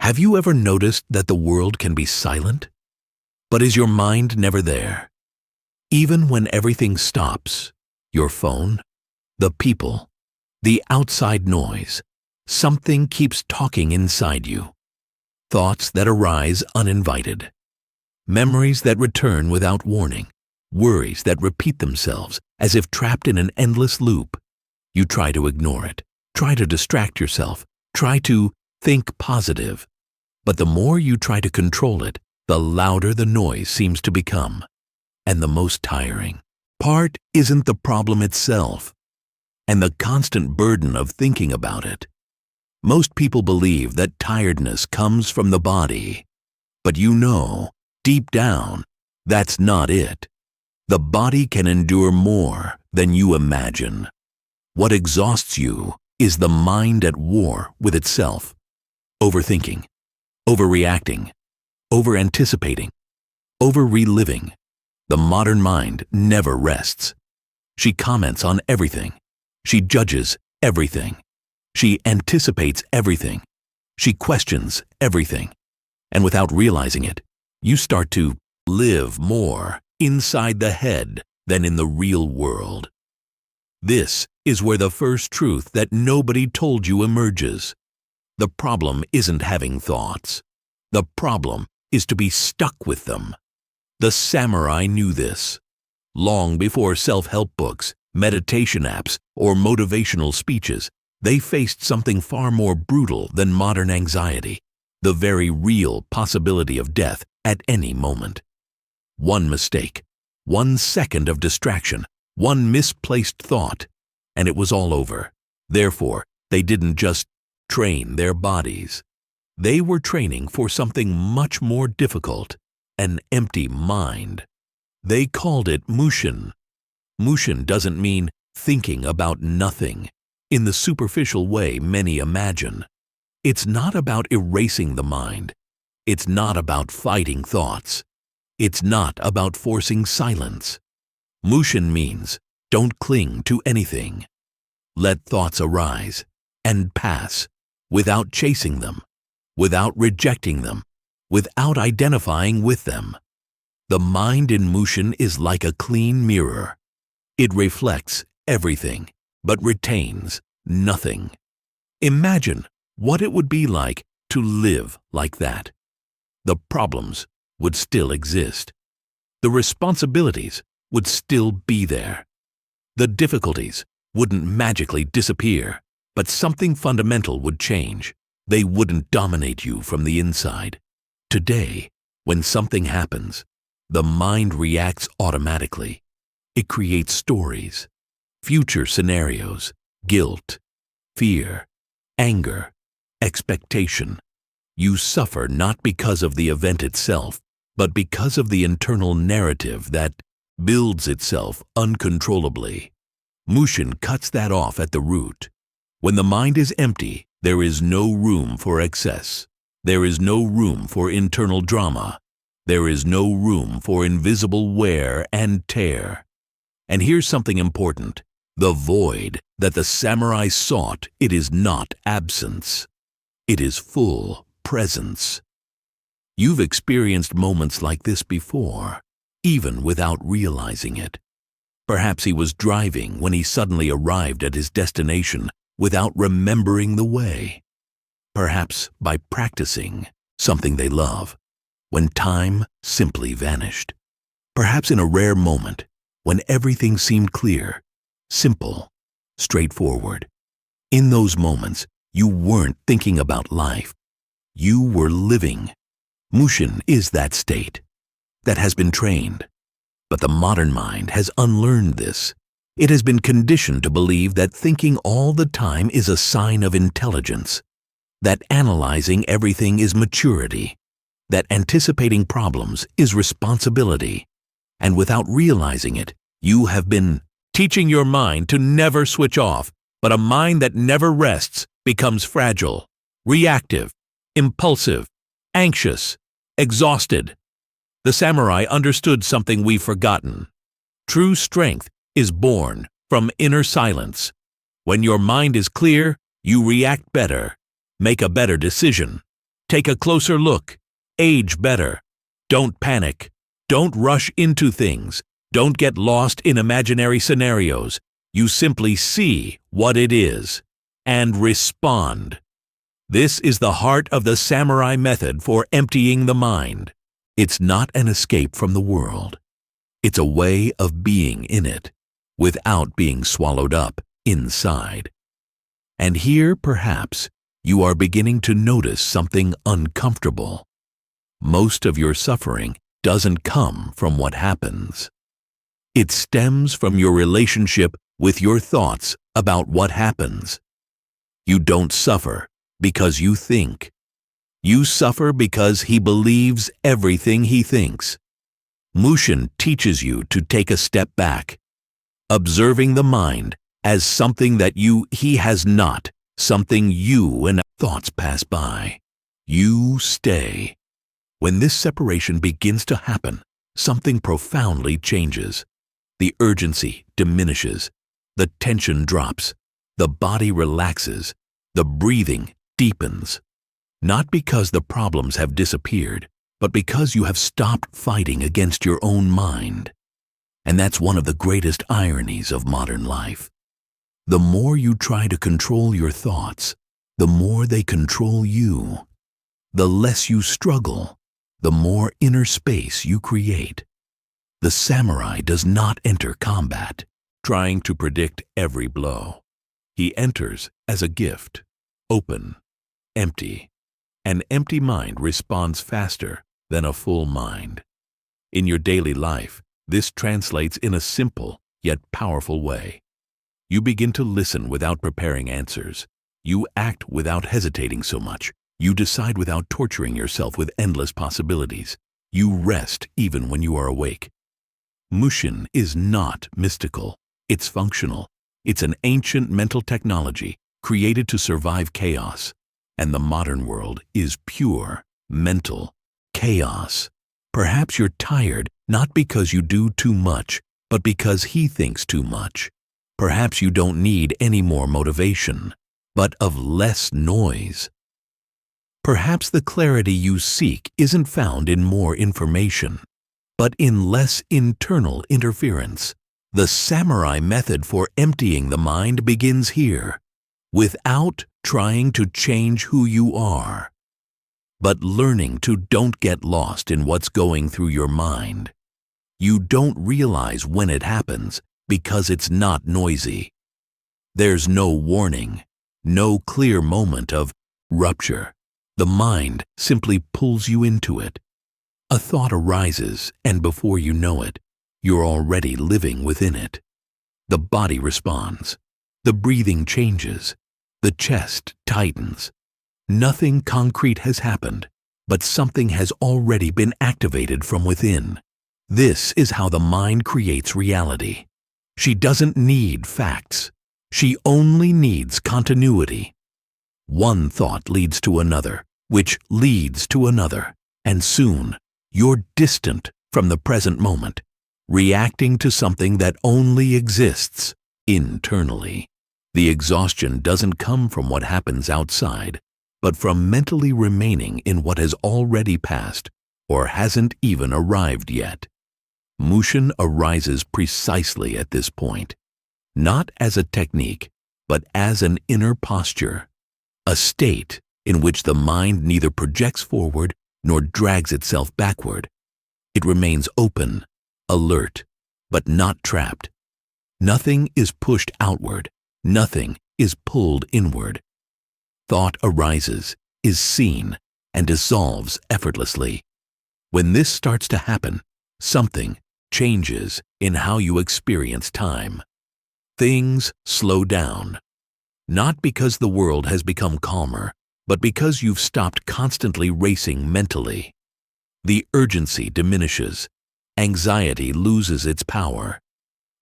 Have you ever noticed that the world can be silent? But is your mind never there? Even when everything stops, your phone, the people, the outside noise, something keeps talking inside you. Thoughts that arise uninvited. Memories that return without warning. Worries that repeat themselves as if trapped in an endless loop. You try to ignore it, try to distract yourself, try to think positive. But the more you try to control it, the louder the noise seems to become. And the most tiring part isn't the problem itself, and the constant burden of thinking about it. Most people believe that tiredness comes from the body, but you know, deep down, that's not it. The body can endure more than you imagine. What exhausts you is the mind at war with itself. Overthinking, overreacting, over-anticipating, over-reliving. The modern mind never rests. She comments on everything. She judges everything. She anticipates everything. She questions everything. And without realizing it, you start to live more inside the head than in the real world. This is where the first truth that nobody told you emerges. The problem isn't having thoughts. The problem is to be stuck with them. The samurai knew this. Long before self-help books, meditation apps, or motivational speeches, they faced something far more brutal than modern anxiety, the very real possibility of death at any moment. One mistake, 1 second of distraction, one misplaced thought, and it was all over. Therefore, they didn't just train their bodies. They were training for something much more difficult, an empty mind. They called it Mushin. Mushin doesn't mean thinking about nothing, in the superficial way many imagine. It's not about erasing the mind. It's not about fighting thoughts. It's not about forcing silence. Mushin means don't cling to anything. Let thoughts arise and pass without chasing them, without rejecting them, without identifying with them. The mind in Mushin is like a clean mirror. It reflects everything, but retains nothing. Imagine what it would be like to live like that. The problems would still exist. The responsibilities would still be there. The difficulties wouldn't magically disappear, but something fundamental would change. They wouldn't dominate you from the inside. Today, when something happens, the mind reacts automatically. It creates stories, future scenarios, guilt, fear, anger, expectation. You suffer not because of the event itself, but because of the internal narrative that builds itself uncontrollably. Mushin cuts that off at the root. When the mind is empty, there is no room for excess. There is no room for internal drama. There is no room for invisible wear and tear. And here's something important. The void that the samurai sought, it is not absence. It is full presence. You've experienced moments like this before, even without realizing it. Perhaps he was driving when he suddenly arrived at his destination without remembering the way. Perhaps by practicing something they love, when time simply vanished. Perhaps in a rare moment, when everything seemed clear, simple, straightforward. In those moments, you weren't thinking about life. You were living. Mushin is that state that has been trained. But the modern mind has unlearned this. It has been conditioned to believe that thinking all the time is a sign of intelligence, that analyzing everything is maturity, that anticipating problems is responsibility. And without realizing it, you have been teaching your mind to never switch off, but a mind that never rests becomes fragile, reactive, impulsive, anxious, exhausted. The samurai understood something we've forgotten. True strength is born from inner silence. When your mind is clear, you react better, make a better decision, Take a closer look. Age better. Don't panic. Don't rush into things. Don't get lost in imaginary scenarios. You simply see what it is and respond. This is the heart of the samurai method for emptying the mind. It's not an escape from the world. It's a way of being in it, without being swallowed up inside. And here, perhaps, you are beginning to notice something uncomfortable. Most of your suffering doesn't come from what happens. It stems from your relationship with your thoughts about what happens. You don't suffer because you think. You suffer because he believes everything he thinks. Mushin teaches you to take a step back, observing the mind as something that he has not, something you and thoughts pass by. You stay. When this separation begins to happen, something profoundly changes. The urgency diminishes, the tension drops, the body relaxes, the breathing deepens. Not because the problems have disappeared, but because you have stopped fighting against your own mind. And that's one of the greatest ironies of modern life. The more you try to control your thoughts, the more they control you. The less you struggle, the more inner space you create. The samurai does not enter combat, trying to predict every blow. He enters as a gift, open, empty. An empty mind responds faster than a full mind. In your daily life, this translates in a simple yet powerful way. You begin to listen without preparing answers. You act without hesitating so much. You decide without torturing yourself with endless possibilities. You rest even when you are awake. Mushin is not mystical. It's functional. It's an ancient mental technology created to survive chaos. And the modern world is pure, mental chaos. Perhaps you're tired not because you do too much, but because he thinks too much. Perhaps you don't need any more motivation, but of less noise. Perhaps the clarity you seek isn't found in more information, but in less internal interference. The samurai method for emptying the mind begins here, without trying to change who you are, but learning to don't get lost in what's going through your mind. You don't realize when it happens because it's not noisy. There's no warning, no clear moment of rupture. The mind simply pulls you into it. A thought arises, and before you know it, you're already living within it. The body responds. The breathing changes. The chest tightens. Nothing concrete has happened, but something has already been activated from within. This is how the mind creates reality. She doesn't need facts. She only needs continuity. One thought leads to another, which leads to another, and soon you're distant from the present moment, reacting to something that only exists internally. The exhaustion doesn't come from what happens outside, but from mentally remaining in what has already passed or hasn't even arrived yet. Mushin arises precisely at this point, not as a technique, but as an inner posture, a state in which the mind neither projects forward nor drags itself backward. It remains open, alert, but not trapped. Nothing is pushed outward. Nothing is pulled inward. Thought arises, is seen, and dissolves effortlessly. When this starts to happen, something changes in how you experience time. Things slow down, not because the world has become calmer, but because you've stopped constantly racing mentally. The urgency diminishes. Anxiety loses its power.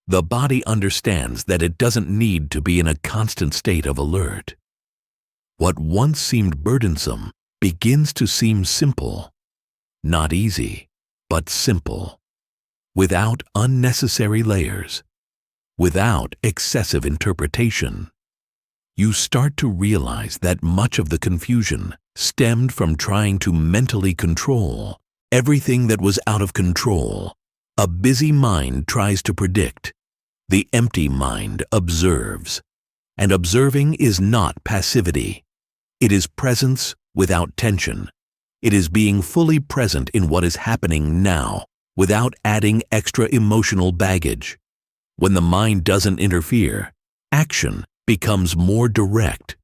The body understands that it doesn't need to be in a constant state of alert. What once seemed burdensome begins to seem simple. Not easy, but simple. Without unnecessary layers. Without excessive interpretation. You start to realize that much of the confusion, stemmed from trying to mentally control everything that was out of control. A busy mind tries to predict. The empty mind observes. And observing is not passivity. It is presence without tension. It is being fully present in what is happening now, without adding extra emotional baggage. When the mind doesn't interfere, action becomes more direct.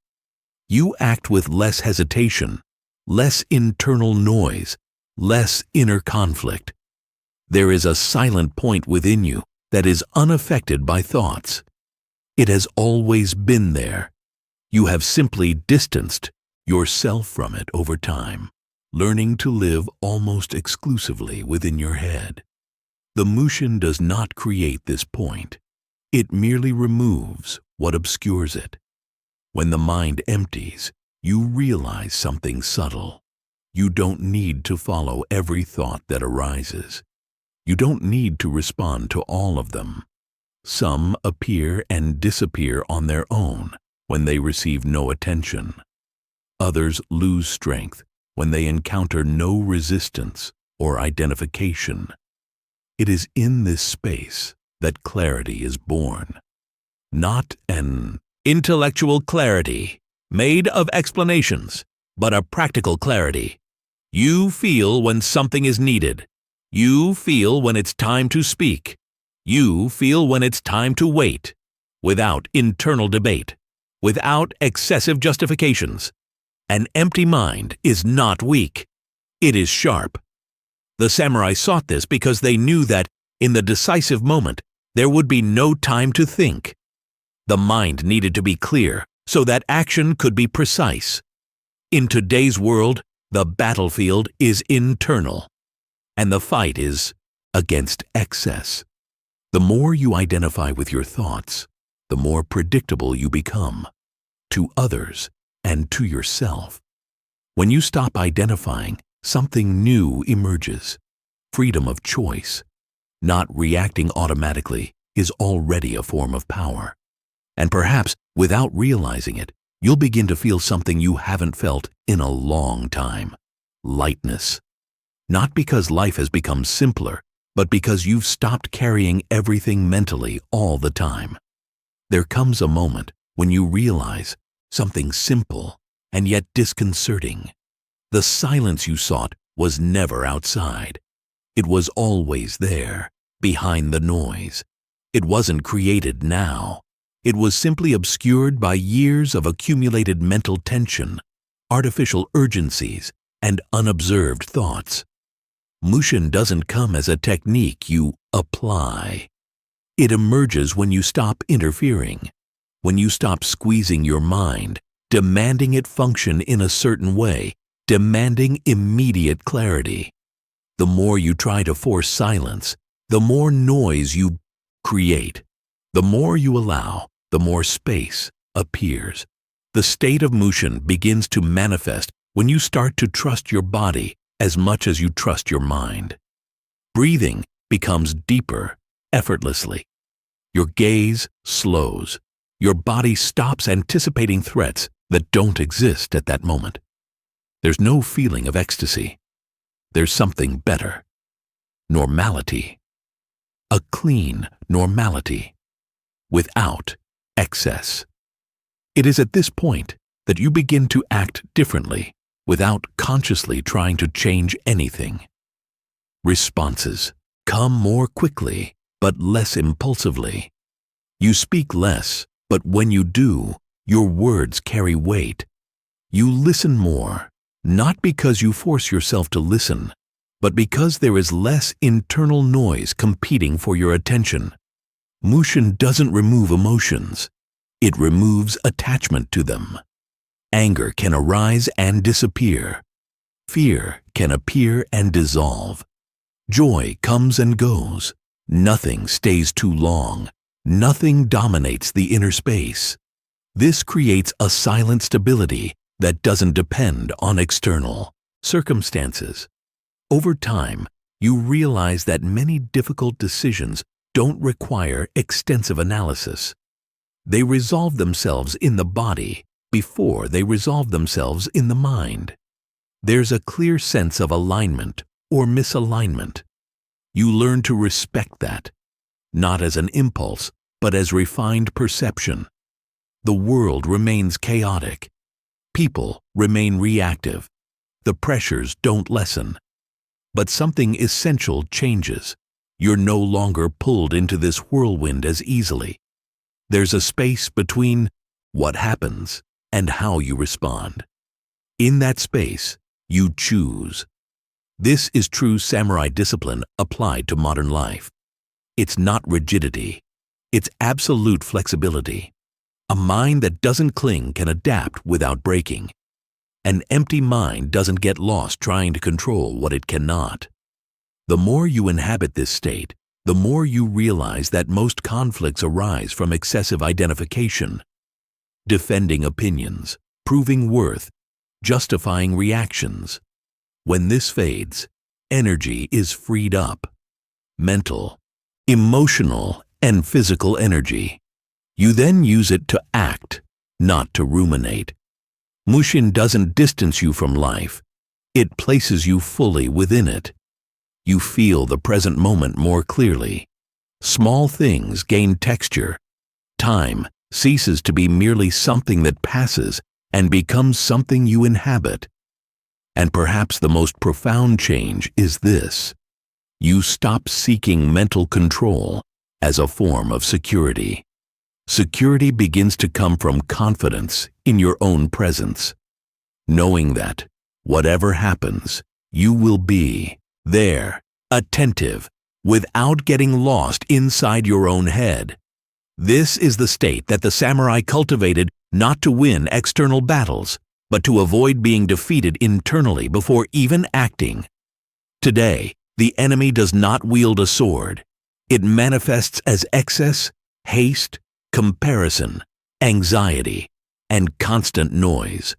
You act with less hesitation, less internal noise, less inner conflict. There is a silent point within you that is unaffected by thoughts. It has always been there. You have simply distanced yourself from it over time, learning to live almost exclusively within your head. The Mushin does not create this point. It merely removes what obscures it. When the mind empties, you realize something subtle. You don't need to follow every thought that arises. You don't need to respond to all of them. Some appear and disappear on their own when they receive no attention. Others lose strength when they encounter no resistance or identification. It is in this space that clarity is born. Not an intellectual clarity made of explanations, but a practical clarity. You feel when something is needed. You feel when it's time to speak. You feel when it's time to wait, without internal debate, without excessive justifications. An empty mind is not weak. It is sharp. The samurai sought this because they knew that, in the decisive moment, there would be no time to think. The mind needed to be clear so that action could be precise. In today's world, the battlefield is internal, and the fight is against excess. The more you identify with your thoughts, the more predictable you become, to others and to yourself. When you stop identifying, something new emerges. Freedom of choice. Not reacting automatically is already a form of power. And perhaps, without realizing it, you'll begin to feel something you haven't felt in a long time. Lightness. Not because life has become simpler, but because you've stopped carrying everything mentally all the time. There comes a moment when you realize something simple and yet disconcerting. The silence you sought was never outside. It was always there, behind the noise. It wasn't created now. It was simply obscured by years of accumulated mental tension, artificial urgencies, and unobserved thoughts. Mushin doesn't come as a technique you apply. It emerges when you stop interfering, when you stop squeezing your mind, demanding it function in a certain way, demanding immediate clarity. The more you try to force silence, the more noise you create. The more you allow, the more space appears. The state of Mushin begins to manifest when you start to trust your body as much as you trust your mind. Breathing becomes deeper, effortlessly. Your gaze slows. Your body stops anticipating threats that don't exist at that moment. There's no feeling of ecstasy. There's something better. Normality. A clean normality, without excess. It is at this point that you begin to act differently, without consciously trying to change anything. Responses come more quickly, but less impulsively. You speak less, but when you do, your words carry weight. You listen more, not because you force yourself to listen, but because there is less internal noise competing for your attention. Mushin doesn't remove emotions. It removes attachment to them. Anger can arise and disappear. Fear can appear and dissolve. Joy comes and goes. Nothing stays too long. Nothing dominates the inner space. This creates a silent stability that doesn't depend on external circumstances. Over time, you realize that many difficult decisions don't require extensive analysis. They resolve themselves in the body before they resolve themselves in the mind. there's a clear sense of alignment or misalignment. You learn to respect that, not as an impulse, but as refined perception. The world remains chaotic. People remain reactive. The pressures don't lessen. But something essential changes. You're no longer pulled into this whirlwind as easily. There's a space between what happens and how you respond. In that space, you choose. This is true samurai discipline applied to modern life. It's not rigidity. It's absolute flexibility. A mind that doesn't cling can adapt without breaking. An empty mind doesn't get lost trying to control what it cannot. The more you inhabit this state, the more you realize that most conflicts arise from excessive identification, defending opinions, proving worth, justifying reactions. When this fades, energy is freed up. Mental, emotional, and physical energy. You then use it to act, not to ruminate. Mushin doesn't distance you from life. It places you fully within it. You feel the present moment more clearly. Small things gain texture. Time ceases to be merely something that passes and becomes something you inhabit. And perhaps the most profound change is this. You stop seeking mental control as a form of security. Security begins to come from confidence in your own presence, knowing that, whatever happens, you will be there, attentive, without getting lost inside your own head. This is the state that the samurai cultivated not to win external battles, but to avoid being defeated internally before even acting. Today, the enemy does not wield a sword. It manifests as excess, haste, comparison, anxiety, and constant noise.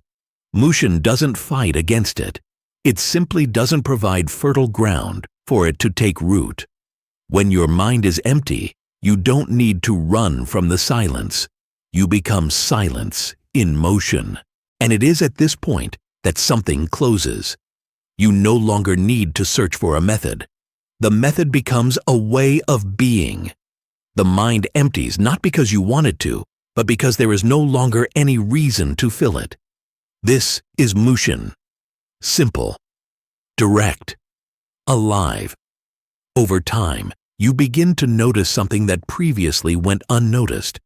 Mushin doesn't fight against it. It simply doesn't provide fertile ground for it to take root. When your mind is empty, you don't need to run from the silence. You become silence in motion. And it is at this point that something closes. You no longer need to search for a method. The method becomes a way of being. The mind empties not because you want it to, but because there is no longer any reason to fill it. This is Mushin. Simple, direct, alive. Over time, you begin to notice something that previously went unnoticed.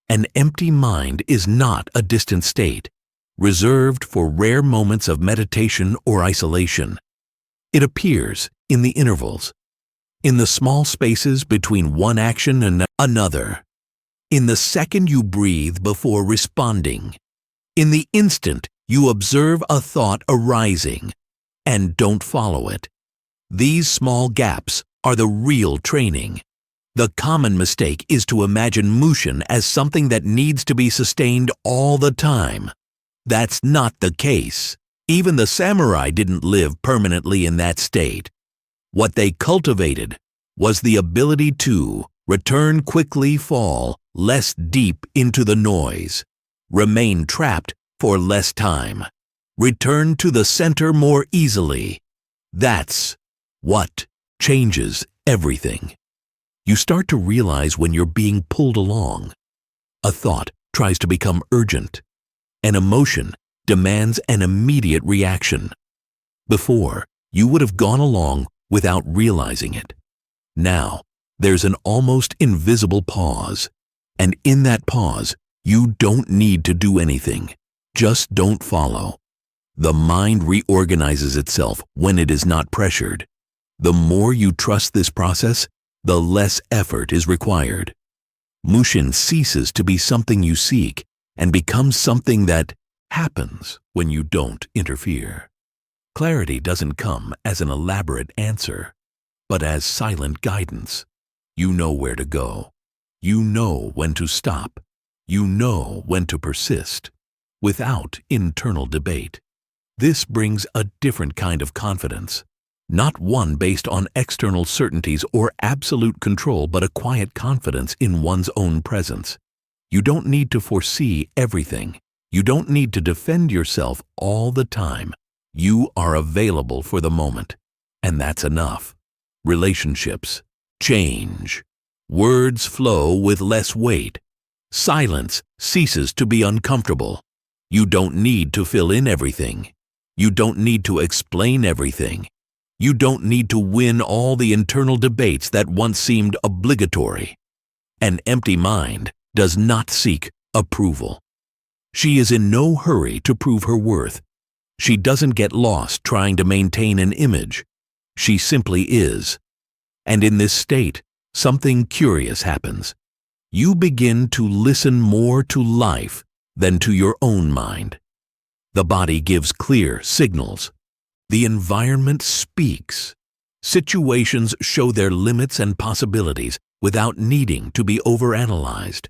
An empty mind is not a distant state, reserved for rare moments of meditation or isolation. It appears in the intervals, in the small spaces between one action and another, in the second you breathe before responding, in the instant you observe a thought arising and don't follow it. These small gaps are the real training. The common mistake is to imagine Mushin as something that needs to be sustained all the time. That's not the case. Even the samurai didn't live permanently in that state. What they cultivated was the ability to return quickly, fall less deep into the noise, remain trapped for less time, return to the center more easily. That's what changes everything. You start to realize when you're being pulled along. A thought tries to become urgent. An emotion demands an immediate reaction. Before, you would have gone along without realizing it. Now, there's an almost invisible pause. And in that pause, you don't need to do anything. Just don't follow. The mind reorganizes itself when it is not pressured. The more you trust this process, the less effort is required. Mushin ceases to be something you seek and becomes something that happens when you don't interfere. Clarity doesn't come as an elaborate answer, but as silent guidance. You know where to go. You know when to stop. You know when to persist, without internal debate. This brings a different kind of confidence. Not one based on external certainties or absolute control, but a quiet confidence in one's own presence. You don't need to foresee everything. You don't need to defend yourself all the time. You are available for the moment, and that's enough. Relationships change. Words flow with less weight. Silence ceases to be uncomfortable. You don't need to fill in everything. You don't need to explain everything. You don't need to win all the internal debates that once seemed obligatory. An empty mind does not seek approval. She is in no hurry to prove her worth. She doesn't get lost trying to maintain an image. She simply is. And in this state, something curious happens. You begin to listen more to life than to your own mind. The body gives clear signals. The environment speaks. Situations show their limits and possibilities without needing to be overanalyzed.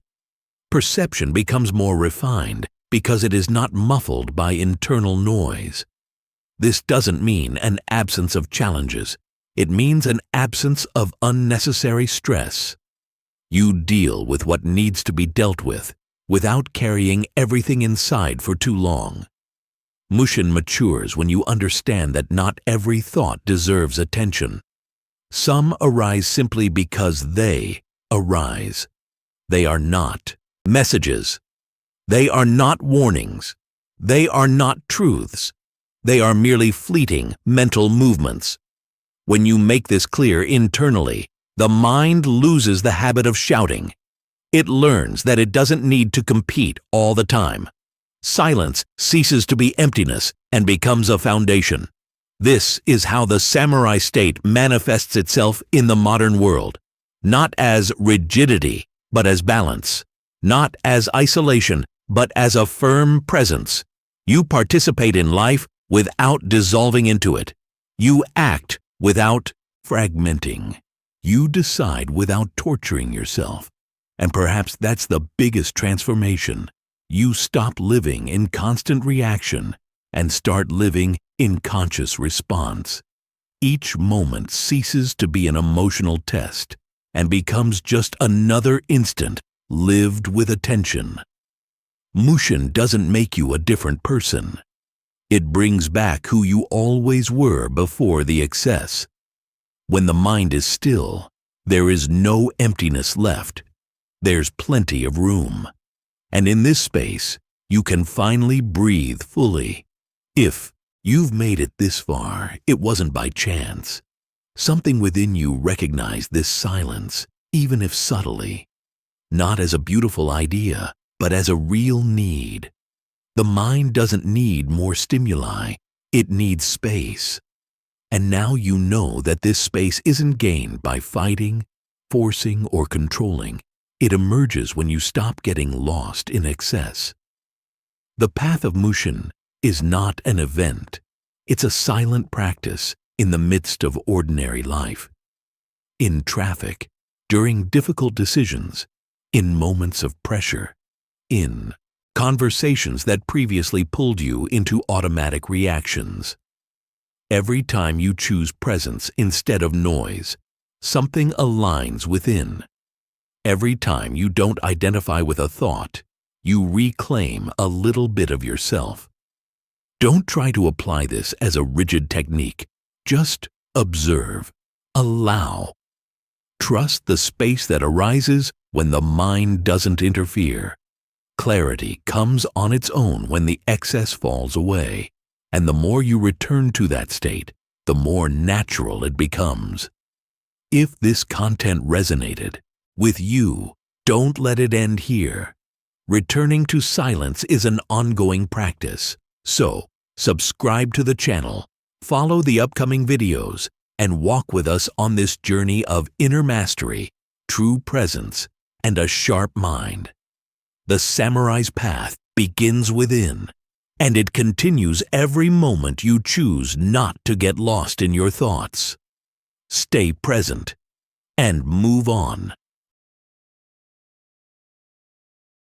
Perception becomes more refined because it is not muffled by internal noise. This doesn't mean an absence of challenges. It means an absence of unnecessary stress. You deal with what needs to be dealt with without carrying everything inside for too long. Mushin matures when you understand that not every thought deserves attention. Some arise simply because they arise. They are not messages. They are not warnings. They are not truths. They are merely fleeting mental movements. When you make this clear internally, the mind loses the habit of shouting. It learns that it doesn't need to compete all the time. Silence ceases to be emptiness and becomes a foundation. This is how the samurai state manifests itself in the modern world, not as rigidity, but as balance, not as isolation, but as a firm presence. You participate in life without dissolving into it. You act without fragmenting. You decide without torturing yourself. And perhaps that's the biggest transformation. You stop living in constant reaction and start living in conscious response. Each moment ceases to be an emotional test and becomes just another instant lived with attention. Mushin doesn't make you a different person. It brings back who you always were before the excess. When the mind is still, there is no emptiness left. There's plenty of room. And in this space, you can finally breathe fully. If you've made it this far, it wasn't by chance. Something within you recognized this silence, even if subtly. Not as a beautiful idea, but as a real need. The mind doesn't need more stimuli. It needs space. And now you know that this space isn't gained by fighting, forcing, or controlling. It emerges when you stop getting lost in excess. The path of Mushin is not an event. It's a silent practice in the midst of ordinary life. In traffic, during difficult decisions, in moments of pressure, in conversations that previously pulled you into automatic reactions. Every time you choose presence instead of noise, something aligns within. Every time you don't identify with a thought, you reclaim a little bit of yourself. Don't try to apply this as a rigid technique. Just observe. Allow. Trust the space that arises when the mind doesn't interfere. Clarity comes on its own when the excess falls away, and the more you return to that state, the more natural it becomes. If this content resonated with you, don't let it end here. Returning to silence is an ongoing practice. So, subscribe to the channel, follow the upcoming videos, and walk with us on this journey of inner mastery, true presence, and a sharp mind. The samurai's path begins within, and it continues every moment you choose not to get lost in your thoughts. Stay present and move on.